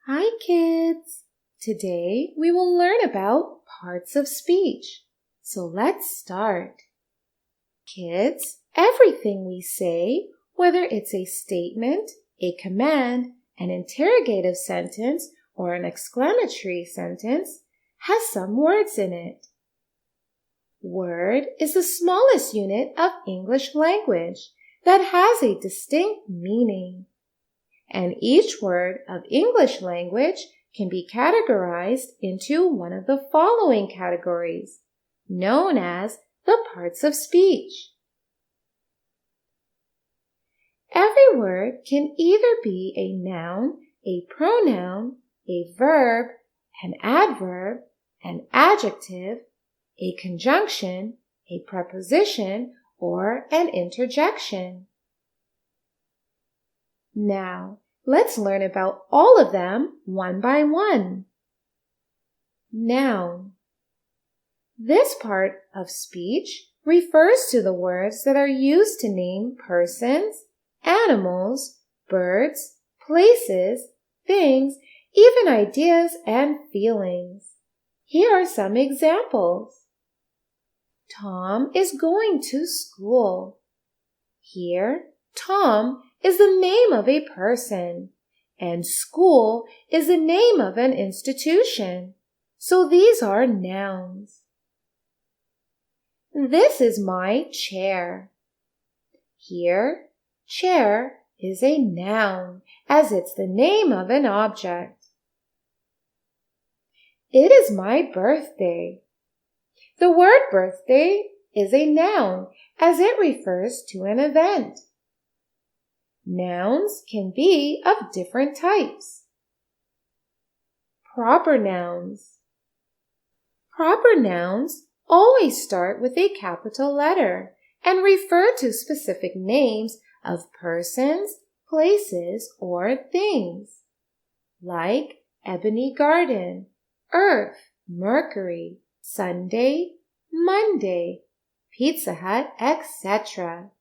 Hi kids! Today we will learn about parts of speech. So let's start. Kids, everything we say, whether it's a statement, a command, an interrogative sentence, or an exclamatory sentence, has some words in it. Word is the smallest unit of English language that has a distinct meaning. And each word of English language can be categorized into one of the following categories, known as the parts of speech. Every word can either be a noun, a pronoun, a verb, an adverb, an adjective, a conjunction, a preposition, or an interjection. Now, let's learn about all of them one by one. Noun. This part of speech refers to the words that are used to name persons, animals, birds, places, things, even ideas and feelings. Here are some examples. Tom is going to school. Here, Tom is the name of a person, and school is the name of an institution. So these are nouns. This is my chair. Here, chair is a noun, as it's the name of an object. It is my birthday. The word birthday is a noun, as it refers to an event. Nouns can be of different types. Proper nouns. Proper nouns always start with a capital letter and refer to specific names of persons, places, or things, like Ebony Garden, Earth, Mercury, Sunday, Monday, Pizza Hut, etc.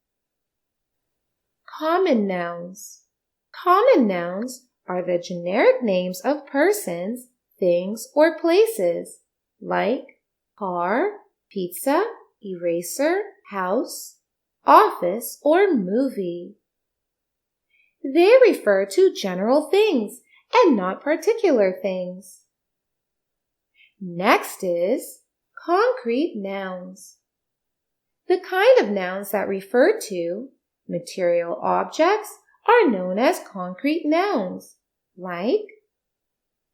Common nouns. Common nouns are the generic names of persons, things, or places, like car, pizza, eraser, house, office, or movie. They refer to general things and not particular things. Next is concrete nouns. The kind of nouns that refer to material objects are known as concrete nouns, like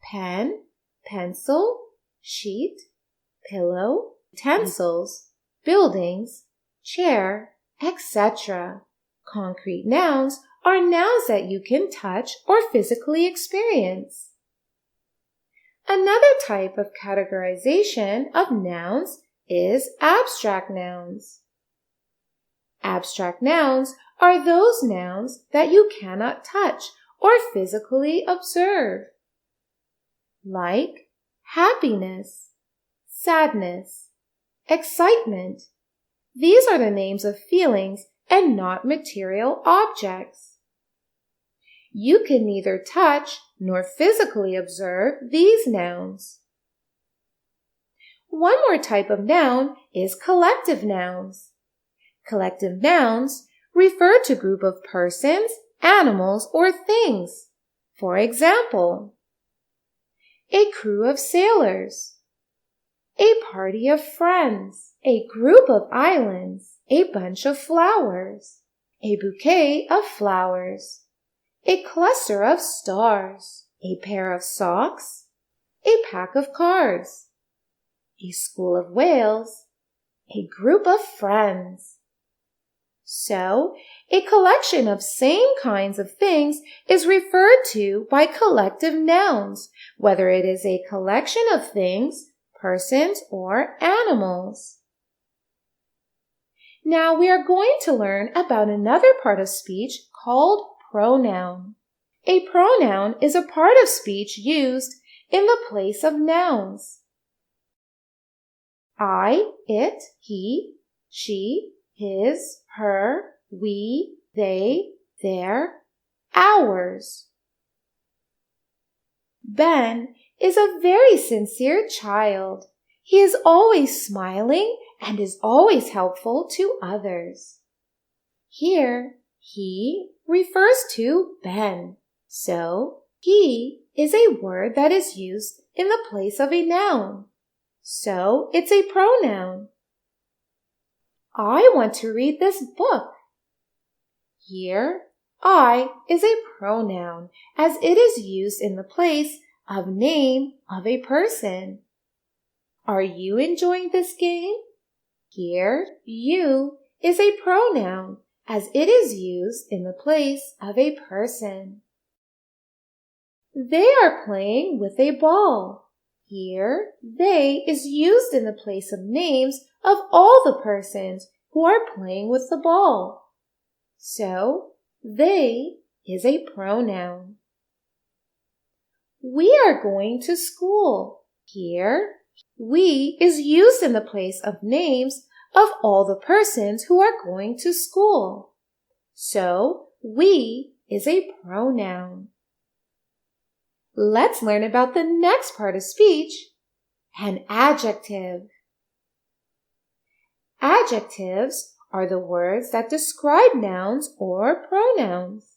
pen, pencil, sheet, pillow, utensils, buildings, chair, etc. Concrete nouns are nouns that you can touch or physically experience. Another type of categorization of nouns is abstract nouns. Abstract nouns are those nouns that you cannot touch or physically observe, like happiness, sadness, excitement. These are the names of feelings and not material objects. You can neither touch nor physically observe these nouns. One more type of noun is collective nouns. Collective nouns refer to a group of persons, animals, or things. For example, a crew of sailors, a party of friends, a group of islands, a bunch of flowers, a bouquet of flowers, a cluster of stars, a pair of socks, a pack of cards, a school of whales, a group of friends. So, a collection of same kinds of things is referred to by collective nouns, whether it is a collection of things, persons, or animals. Now we are going to learn about another part of speech called pronoun. A pronoun is a part of speech used in the place of nouns. I, it, he, she, his, her, we, they, their, ours. Ben is a very sincere child. He is always smiling and is always helpful to others. Here, he refers to Ben. So, he is a word that is used in the place of a noun. So, it's a pronoun. I want to read this book. Here, I is a pronoun as it is used in the place of name of a person. Are you enjoying this game? Here, you is a pronoun as it is used in the place of a person. They are playing with a ball. Here, they is used in the place of names of all the persons who are playing with the ball. So, they is a pronoun. We are going to school. Here, we is used in the place of names of all the persons who are going to school. So, we is a pronoun. Let's learn about the next part of speech, an adjective. Adjectives are the words that describe nouns or pronouns.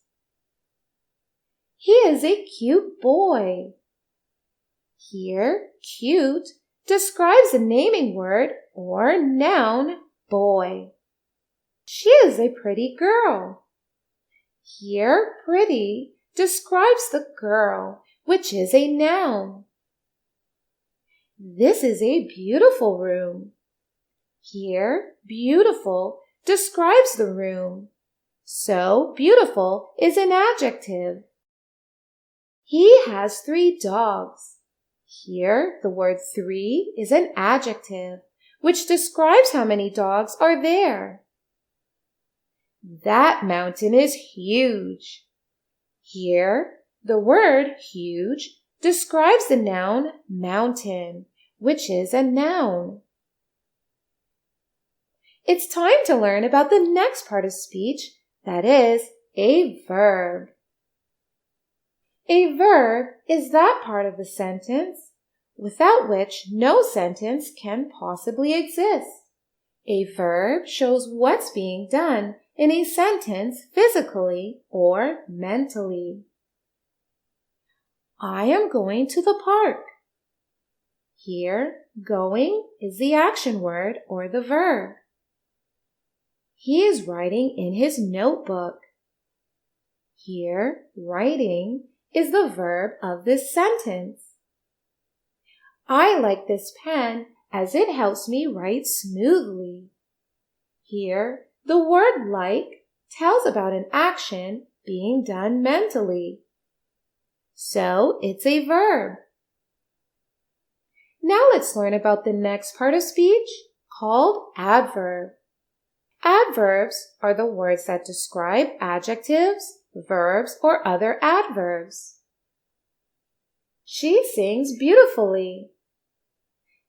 He is a cute boy. Here, cute describes a naming word or noun, boy. She is a pretty girl. Here, pretty describes the girl, which is a noun. This is a beautiful room. Here, beautiful describes the room. So, beautiful is an adjective. He has 3 dogs. Here, the word 3 is an adjective, which describes how many dogs are there. That mountain is huge. Here, the word huge describes the noun mountain, which is a noun. It's time to learn about the next part of speech, that is, a verb. A verb is that part of the sentence without which no sentence can possibly exist. A verb shows what's being done in a sentence physically or mentally. I am going to the park. Here, going is the action word or the verb. He is writing in his notebook. Here, writing is the verb of this sentence. I like this pen as it helps me write smoothly. Here, the word like tells about an action being done mentally. So, it's a verb. Now let's learn about the next part of speech called adverb. Adverbs are the words that describe adjectives, verbs, or other adverbs. She sings beautifully.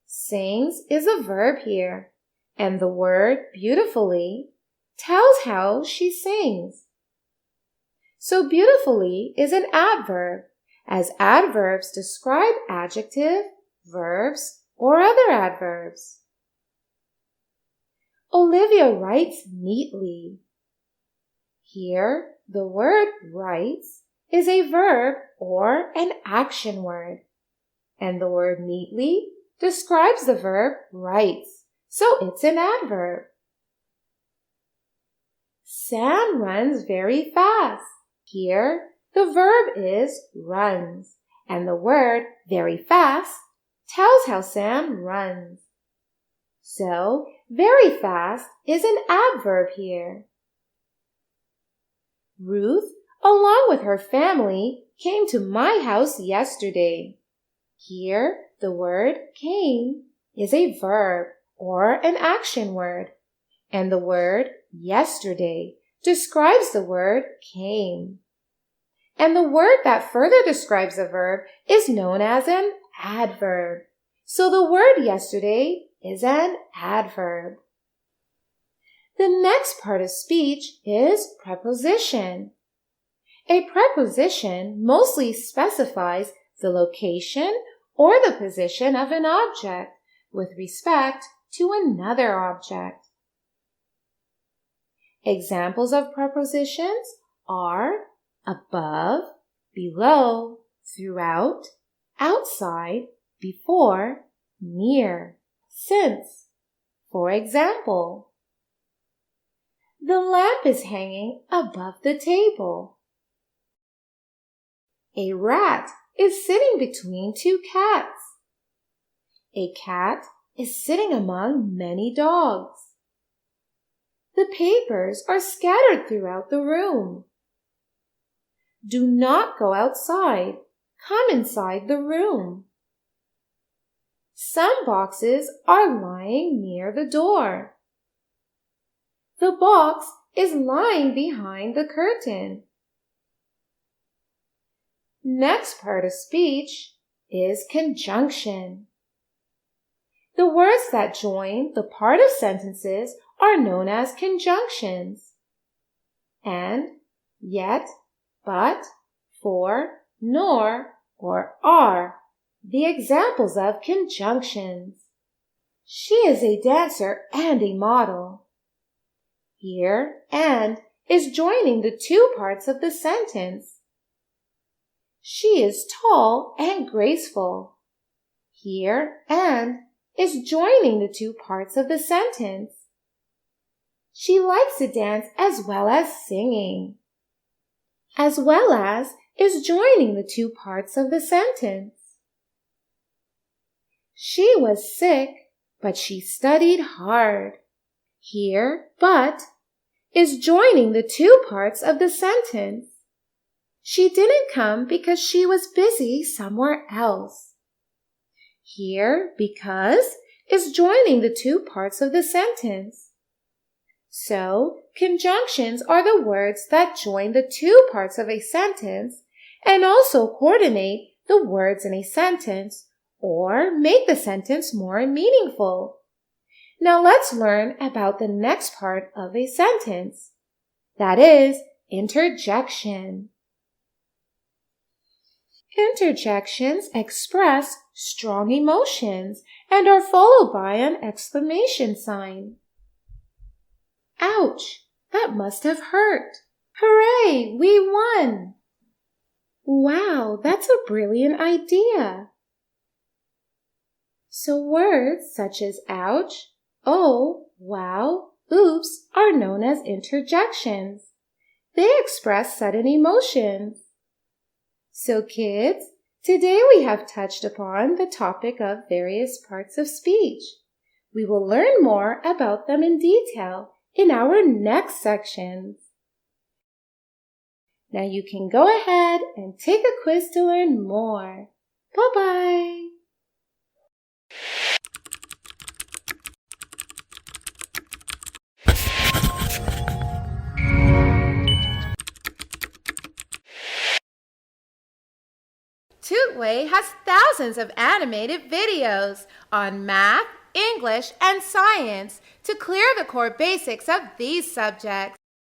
Sings is a verb here, and the word beautifully tells how she sings. So beautifully is an adverb, as adverbs describe adjective, verbs, or other adverbs. Olivia writes neatly. Here, the word writes is a verb or an action word, and the word neatly describes the verb writes, so it's an adverb. Sam runs very fast. Here, the verb is runs, and the word very fast tells how Sam runs. So, very fast is an adverb here. Ruth, along with her family, came to my house yesterday. Here, the word came is a verb or an action word, and the word yesterday describes the word came. And the word that further describes a verb is known as an adverb. So the word yesterday is an adverb. The next part of speech is preposition. A preposition mostly specifies the location or the position of an object with respect to another object. Examples of prepositions are above, below, throughout, outside, before, near, since. For example, the lamp is hanging above the table. A rat is sitting between two cats. A cat is sitting among many dogs. The papers are scattered throughout the room. Do not go outside. Come inside the room. Some boxes are lying near the door. The box is lying behind the curtain. Next part of speech is conjunction. The words that join the part of sentences are known as conjunctions. And, yet, but, for, nor, or are the examples of conjunctions. She is a dancer and a model. Here, and is joining the two parts of the sentence. She is tall and graceful. Here, and is joining the two parts of the sentence. She likes to dance as well as singing. As well as is joining the two parts of the sentence. She was sick, but she studied hard. Here, but is joining the two parts of the sentence. She didn't come because she was busy somewhere else. Here, because is joining the two parts of the sentence. So, conjunctions are the words that join the two parts of a sentence and also coordinate the words in a sentence or make the sentence more meaningful. Now let's learn about the next part of a sentence. That is interjection. Interjections express strong emotions and are followed by an exclamation sign. Ouch! That must have hurt. Hooray! We won! Wow, that's a brilliant idea. So words such as ouch, oh, wow, oops are known as interjections. They express sudden emotions. So kids, today we have touched upon the topic of various parts of speech. We will learn more about them in detail in our next sections. Now you can go ahead and take a quiz to learn more. Bye-bye! Tutway has thousands of animated videos on math, English, and science to clear the core basics of these subjects.